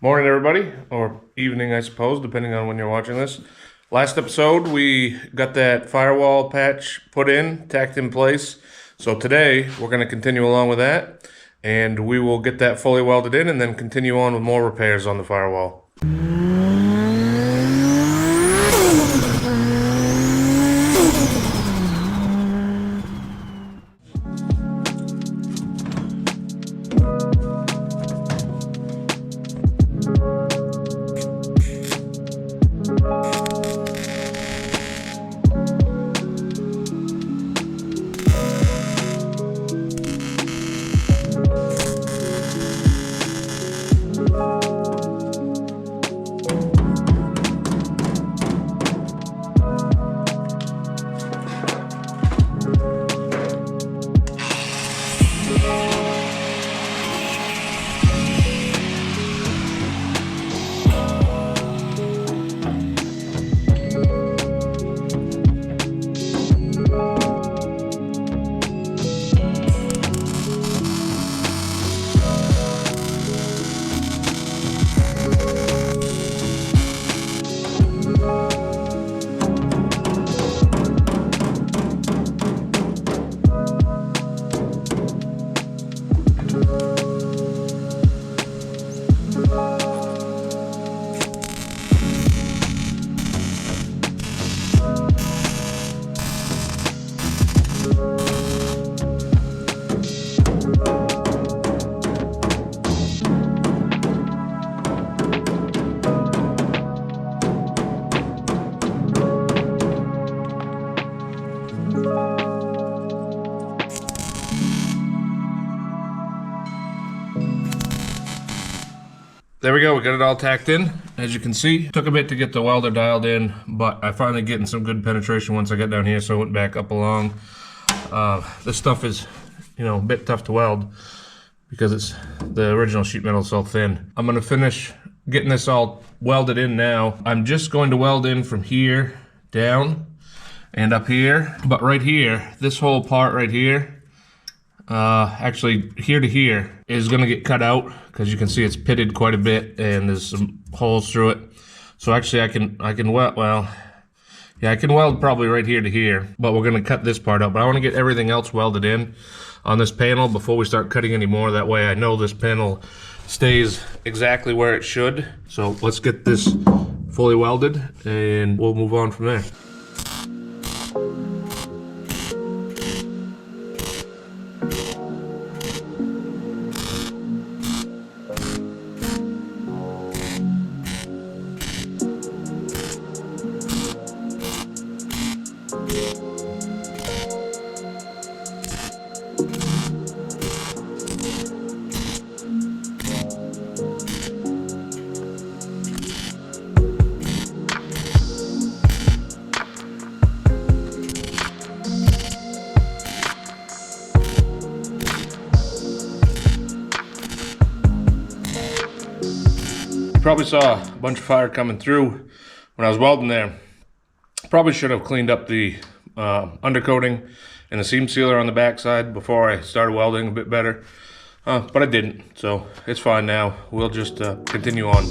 Morning, everybody, or evening, I suppose, depending on when you're watching this. Last episode, we got that firewall patch put in, tacked in place. So today, we're going to continue along with that, and we will get that fully welded in and then continue on with more repairs on the firewall. There we go, we got it all tacked in. As you can see, took a bit to get the welder dialed in, but I finally getting some good penetration once I got down here, so I went back up along. This stuff is, a bit tough to weld because it's the original sheet metal is so thin. I'm gonna finish getting this all welded in now. I'm just going to weld in from here down and up here, but right here, this whole part right here, actually here to here is going to get cut out because you can see it's pitted quite a bit and there's some holes through it. So actually I can weld, I can weld probably right here to here, but we're going to cut this part out. But I want to get everything else welded in on this panel before we start cutting any more. That way I know this panel stays exactly where it should. So let's get this fully welded and we'll move on from there. Probably saw a bunch of fire coming through when I was welding there. Probably should have cleaned up the undercoating and the seam sealer on the backside before I started welding a bit better, but I didn't, so it's fine now. We'll just continue on.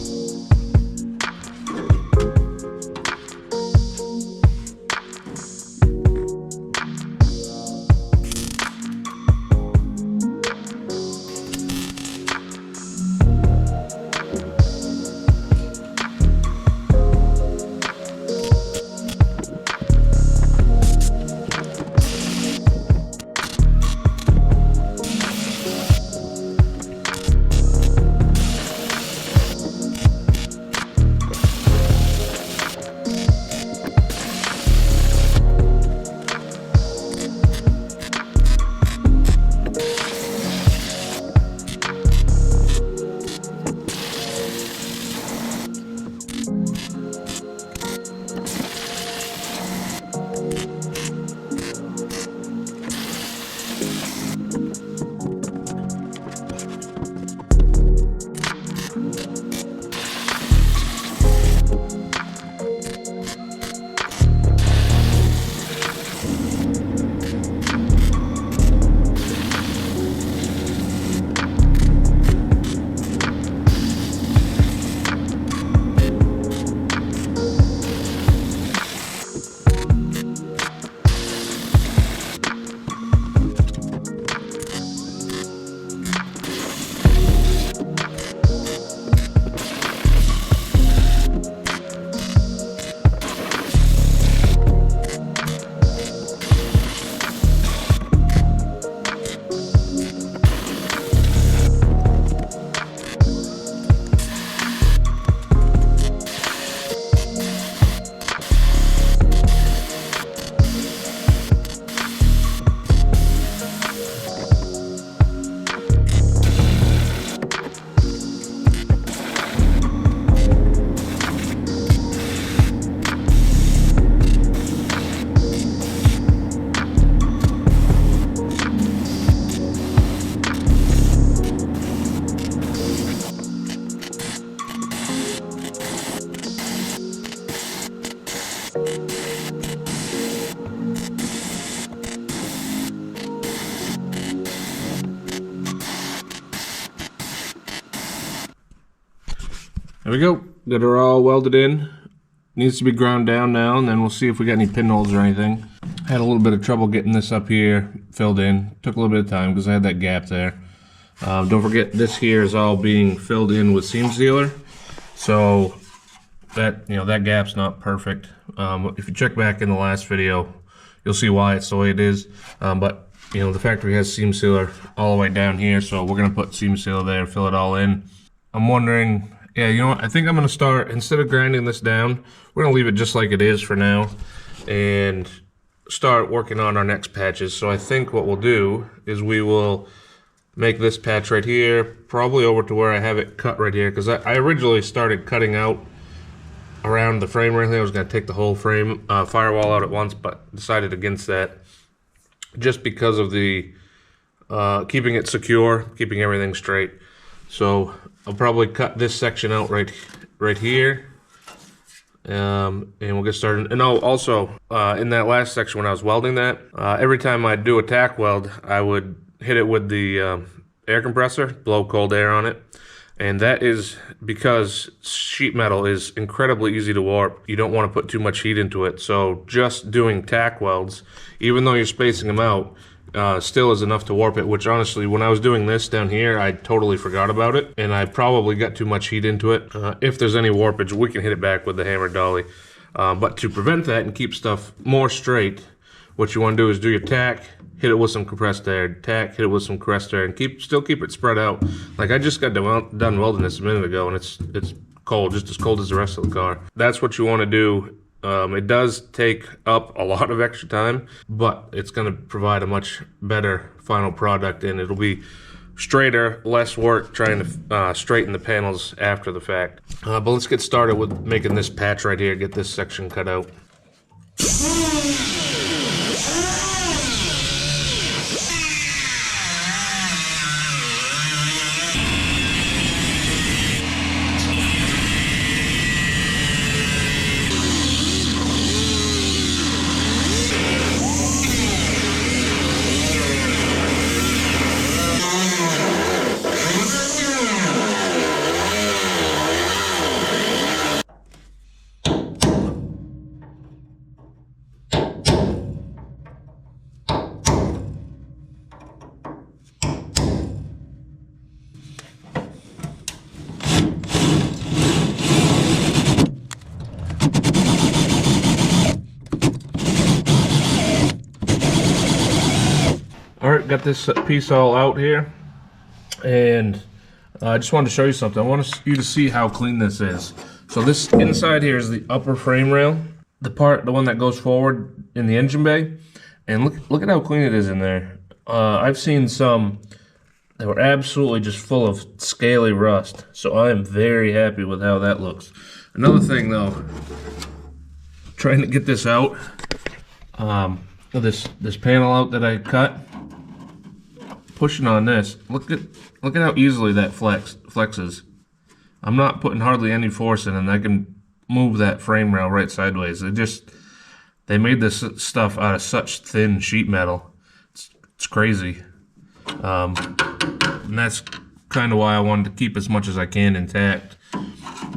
There we go. Got her all welded in. Needs to be ground down now, and then we'll see if we got any pinholes or anything. I had a little bit of trouble getting this up here filled in. Took a little bit of time because I had that gap there. Don't forget, this here is all being filled in with seam sealer. So that, that gap's not perfect. If you check back in the last video, you'll see why it's the way it is. But the factory has seam sealer all the way down here, so we're gonna put seam sealer there, fill it all in. I'm wondering, yeah, you know what? I think I'm gonna start, instead of grinding this down, we're gonna leave it just like it is for now, and start working on our next patches. So I think what we'll do is we will make this patch right here, probably over to where I have it cut right here, because I originally started cutting out around the frame right here. I was going to take the whole frame firewall out at once, but decided against that just because of the keeping it secure, keeping everything straight. So I'll probably cut this section out right here, and we'll get started. And also in that last section when I was welding that, every time I'd do a tack weld, I would hit it with the air compressor, blow cold air on it. And that is because sheet metal is incredibly easy to warp. You don't want to put too much heat into it. So just doing tack welds, even though you're spacing them out, still is enough to warp it, which honestly, when I was doing this down here, I totally forgot about it. And I probably got too much heat into it. If there's any warpage, we can hit it back with the hammer dolly. But to prevent that and keep stuff more straight, what you want to do is do your tack, hit it with some compressed air, tack, hit it with some compressed air, and still keep it spread out. Like I just got done welding this a minute ago, and it's cold, just as cold as the rest of the car. That's what you want to do. It does take up a lot of extra time, but it's going to provide a much better final product, and it'll be straighter, less work trying to straighten the panels after the fact. But let's get started with making this patch right here, get this section cut out. Alright, got this piece all out here, and I just wanted to show you something. I want you to see how clean this is. So this inside here is the upper frame rail, the one that goes forward in the engine bay, and look at how clean it is in there. I've seen some that were absolutely just full of scaly rust, so I am very happy with how that looks. Another thing though, trying to get this out, this panel out that I cut, pushing on this, look at how easily that flexes. I'm not putting hardly any force in, and I can move that frame rail right sideways. They made this stuff out of such thin sheet metal. It's crazy. And that's kind of why I wanted to keep as much as I can intact,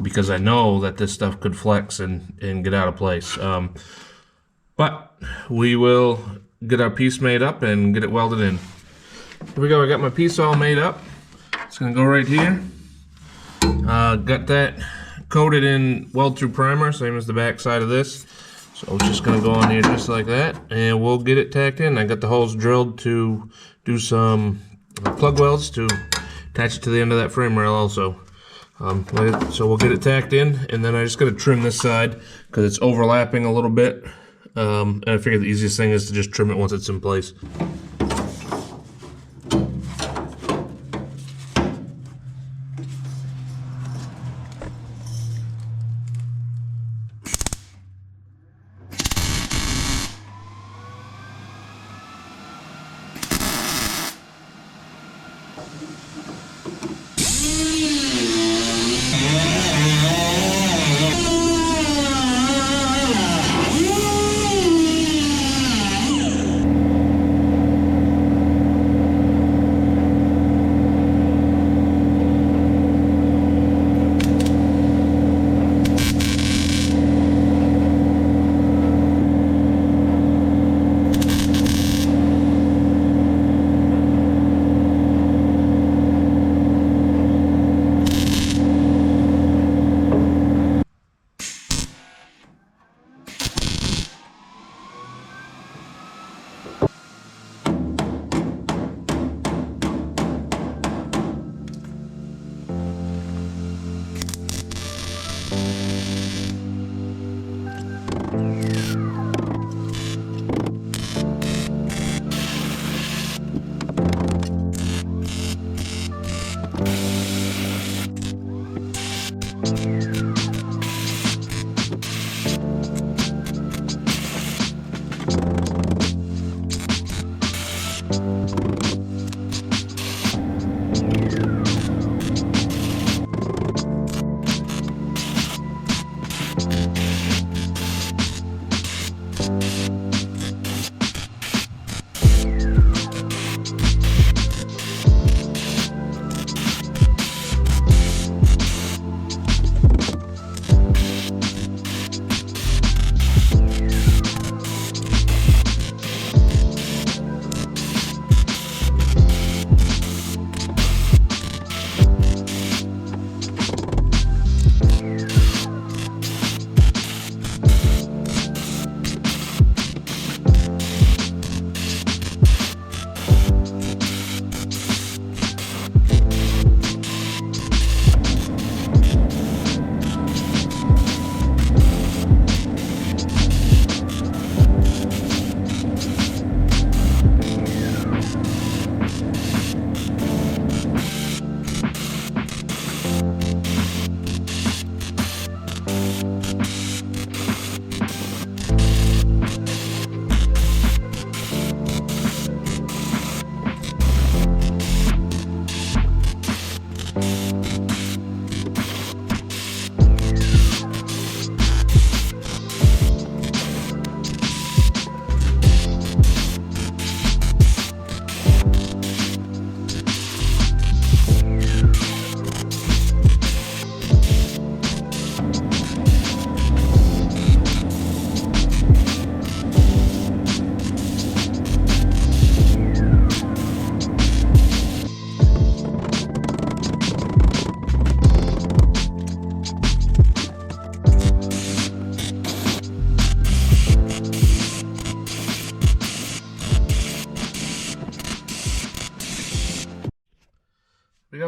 because I know that this stuff could flex and get out of place. But we will get our piece made up and get it welded in. Here we go, I got my piece all made up. It's gonna go right here. Got that coated in weld-through primer, same as the back side of this. So it's just gonna go on here just like that, and we'll get it tacked in. I got the holes drilled to do some plug welds to attach it to the end of that frame rail also. So we'll get it tacked in, and then I just gotta trim this side because it's overlapping a little bit. And I figured the easiest thing is to just trim it once it's in place.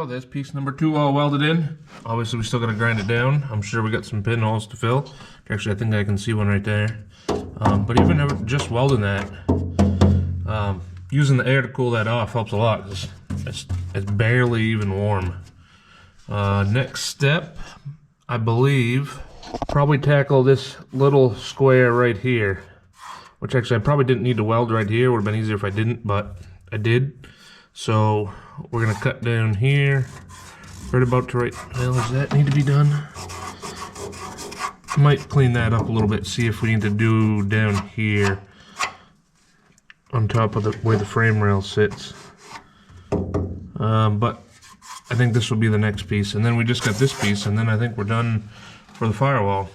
go, there's piece number 2 all welded in. Obviously we still gotta grind it down. I'm sure we got some pinholes to fill. Actually, I think I can see one right there. But even just welding that, using the air to cool that off helps a lot, because it's barely even warm. Next step, I believe, probably tackle this little square right here, which actually I probably didn't need to weld right here. Would have been easier if I didn't, but I did. So we're gonna cut down here, right about to right. Well, does that need to be done? Might clean that up a little bit, see if we need to do down here on top of where the frame rail sits. But I think this will be the next piece, and then we just got this piece, and then I think we're done for the firewall.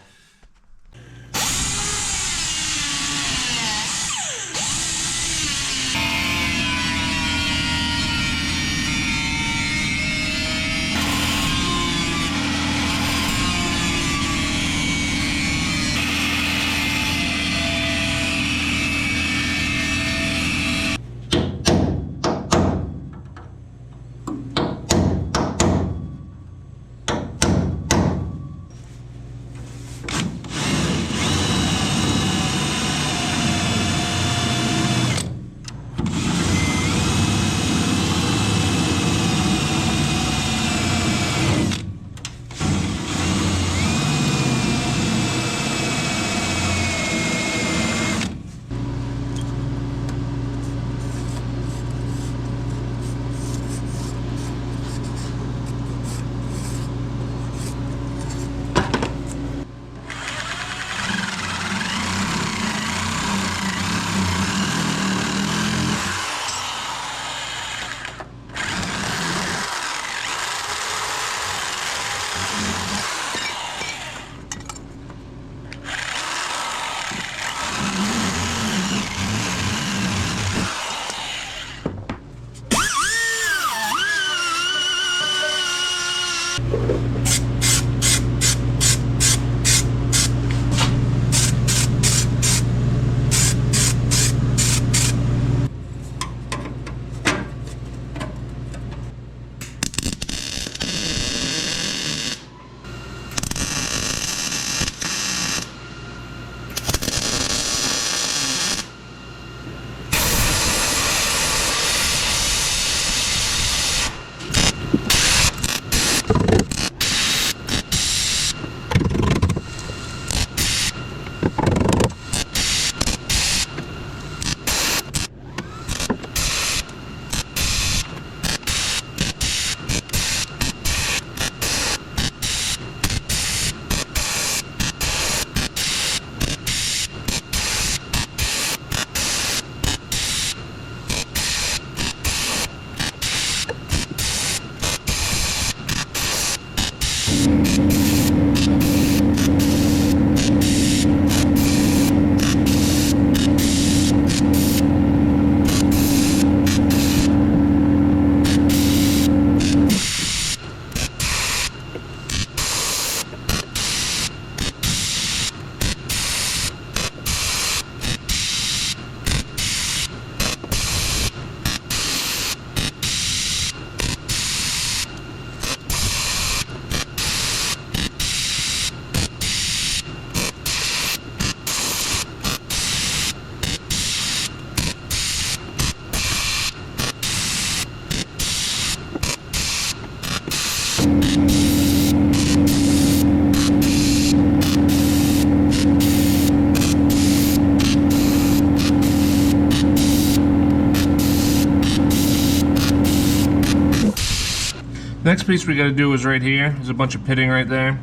Next piece we got to do is right here. There's a bunch of pitting right there.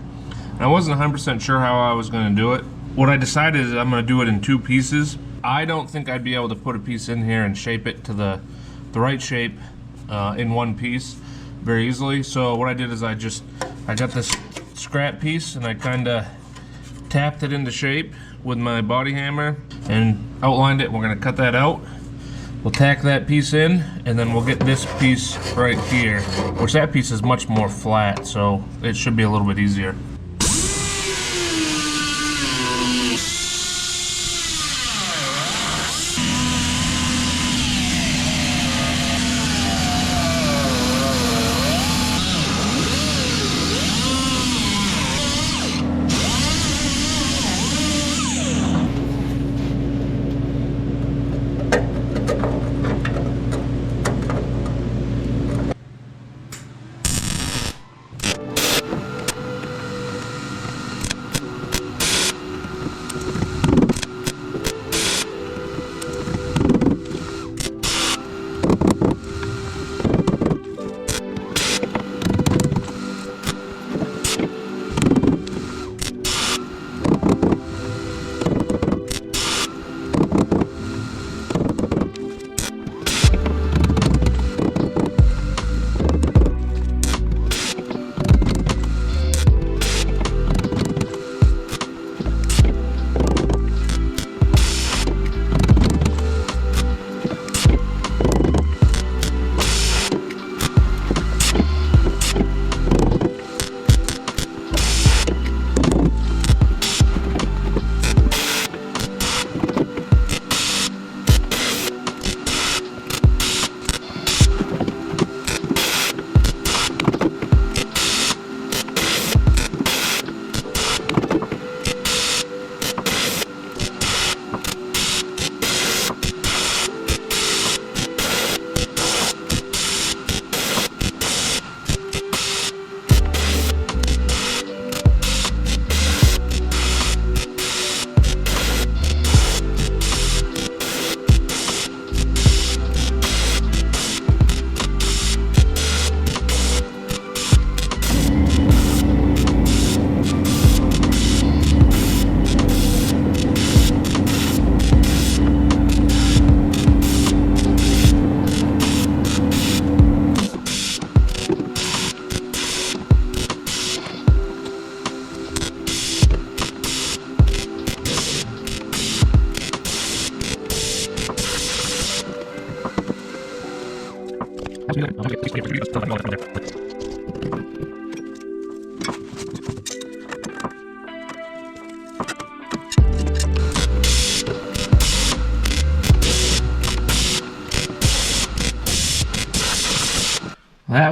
And I wasn't 100% sure how I was going to do it. What I decided is I'm going to do it in 2 pieces. I don't think I'd be able to put a piece in here and shape it to the right shape in one piece very easily. So what I did is I got this scrap piece and I kind of tapped it into shape with my body hammer and outlined it. We're going to cut that out. We'll tack that piece in, and then we'll get this piece right here, which that piece is much more flat, so it should be a little bit easier.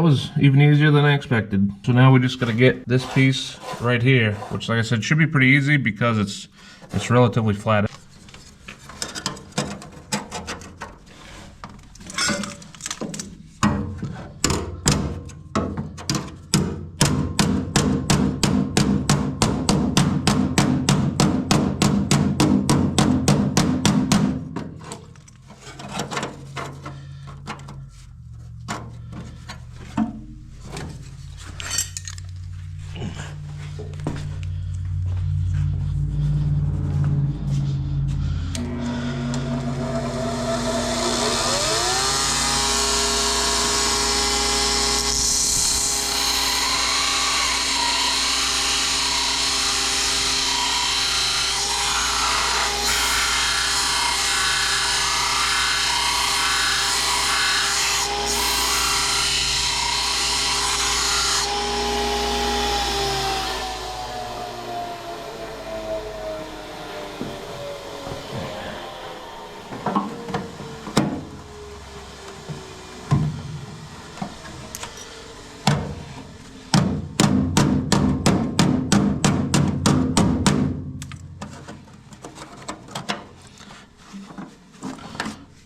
that was even easier than I expected. So now we just gotta get this piece right here, which like I said, should be pretty easy because it's relatively flat.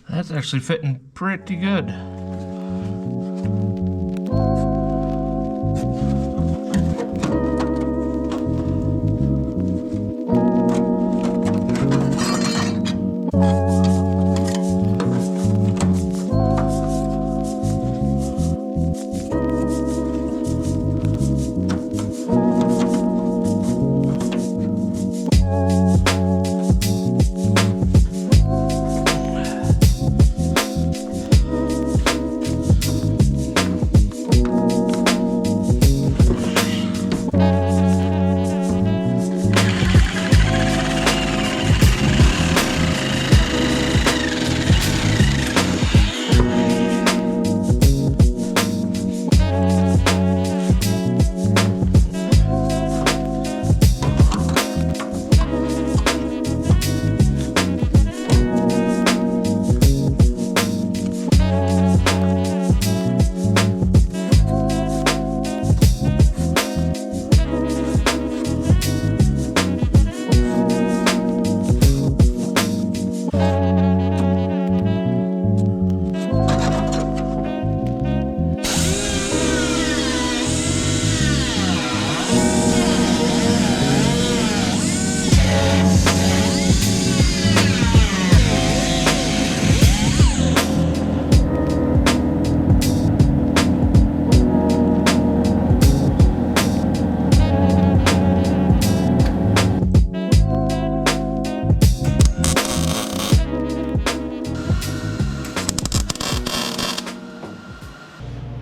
That's actually fitting pretty good.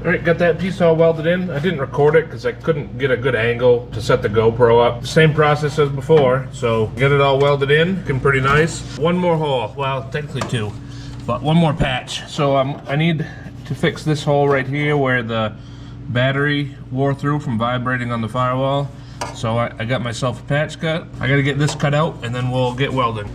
Alright, got that piece all welded in. I didn't record it because I couldn't get a good angle to set the GoPro up. Same process as before, so get it all welded in, looking pretty nice. One more hole, well, technically two, but one more patch. So I need to fix this hole right here where the battery wore through from vibrating on the firewall. So I got myself a patch cut. I gotta get this cut out and then we'll get welding.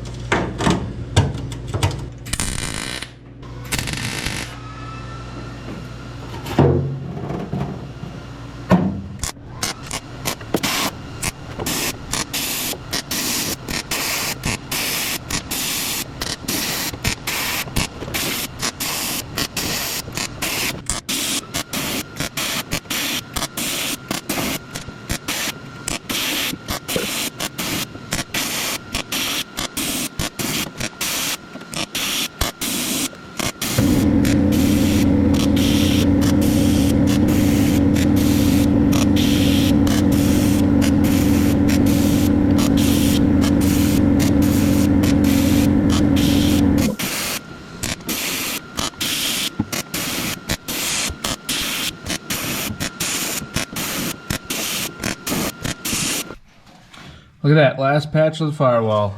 Look at that, last patch of the firewall.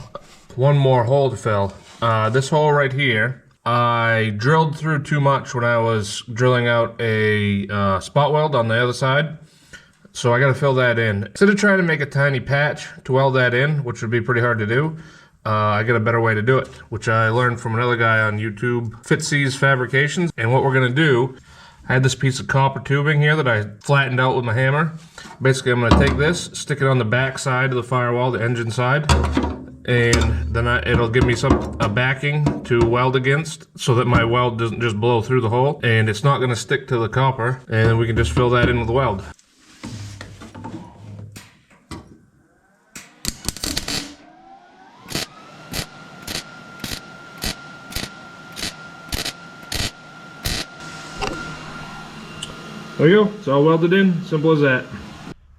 One more hole to fill. This hole right here, I drilled through too much when I was drilling out a spot weld on the other side. So I gotta fill that in. Instead of trying to make a tiny patch to weld that in, which would be pretty hard to do, I got a better way to do it, which I learned from another guy on YouTube, Fitzy's Fabrications. And what we're gonna do, I had this piece of copper tubing here that I flattened out with my hammer. Basically, I'm going to take this, stick it on the back side of the firewall, the engine side, and then it'll give me a backing to weld against so that my weld doesn't just blow through the hole, and it's not going to stick to the copper, and then we can just fill that in with the weld. There you go, it's all welded in, simple as that.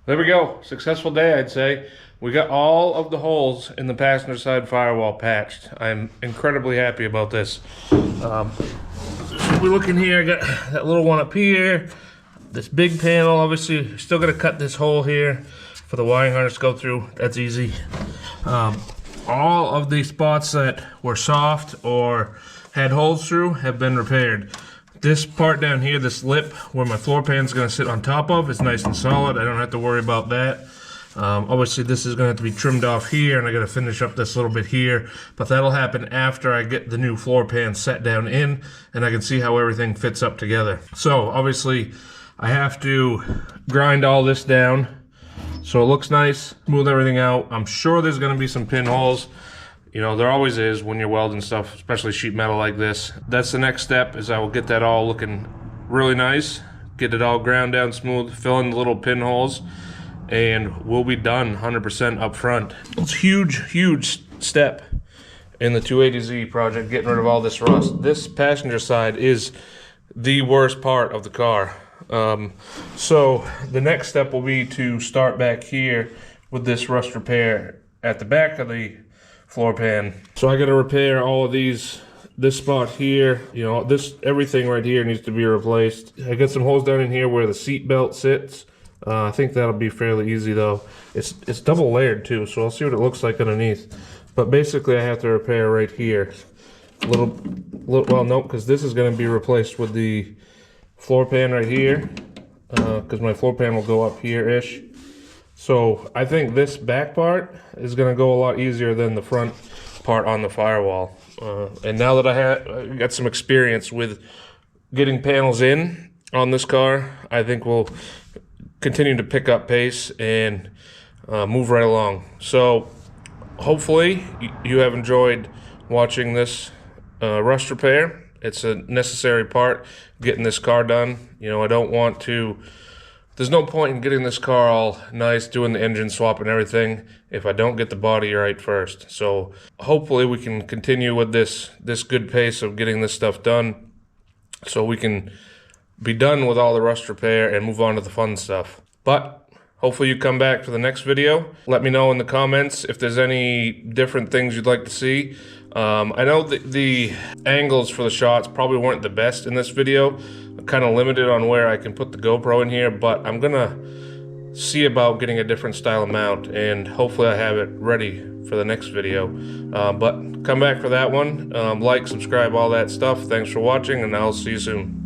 There we go, successful day I'd say. We got all of the holes in the passenger side firewall patched. I'm incredibly happy about this. So we look in here, I got that little one up here, this big panel, obviously still gonna cut this hole here for the wiring harness to go through, that's easy. All of the spots that were soft or had holes through have been repaired. This part down here, this lip where my floor pan is going to sit on top of, is nice and solid. I don't have to worry about that. Obviously this is going to have to be trimmed off here, and I got to finish up this little bit here, but that'll happen after I get the new floor pan set down in and I can see how everything fits up together. So obviously I have to grind all this down so it looks nice, smooth everything out. I'm sure there's going to be some pinholes. You know, there always is when you're welding stuff, especially sheet metal like this. That's the next step, is I will get that all looking really nice, get it all ground down smooth, fill in the little pinholes, and we'll be done 100% up front. It's a huge step in the 280Z project, getting rid of all this rust. This passenger side is the worst part of the car. So the next step will be to start back here with this rust repair at the back of the floor pan. So I got to repair all of these, this spot here, you know, this, everything right here needs to be replaced. I got some holes down in here where the seat belt sits. I think that'll be fairly easy though. It's double layered too, so I'll see what it looks like underneath. But basically I have to repair right here. Well, no, because this is going to be replaced with the floor pan right here, because my floor pan will go up here-ish. So I think this back part is going to go a lot easier than the front part on the firewall. And now that I got some experience with getting panels in on this car, I think we'll continue to pick up pace and move right along. So hopefully you have enjoyed watching this rust repair. It's a necessary part getting this car done. You know, I don't want to... There's no point in getting this car all nice, doing the engine swap and everything, if I don't get the body right first. So hopefully we can continue with this good pace of getting this stuff done, so we can be done with all the rust repair and move on to the fun stuff. But hopefully you come back for the next video. Let me know in the comments if there's any different things you'd like to see. I know that the angles for the shots probably weren't the best in this video. I'm kind of limited on where I can put the GoPro in here, but I'm gonna see about getting a different style of mount, and hopefully I have it ready for the next video. But come back for that one. Like, subscribe, all that stuff. Thanks for watching, and I'll see you soon.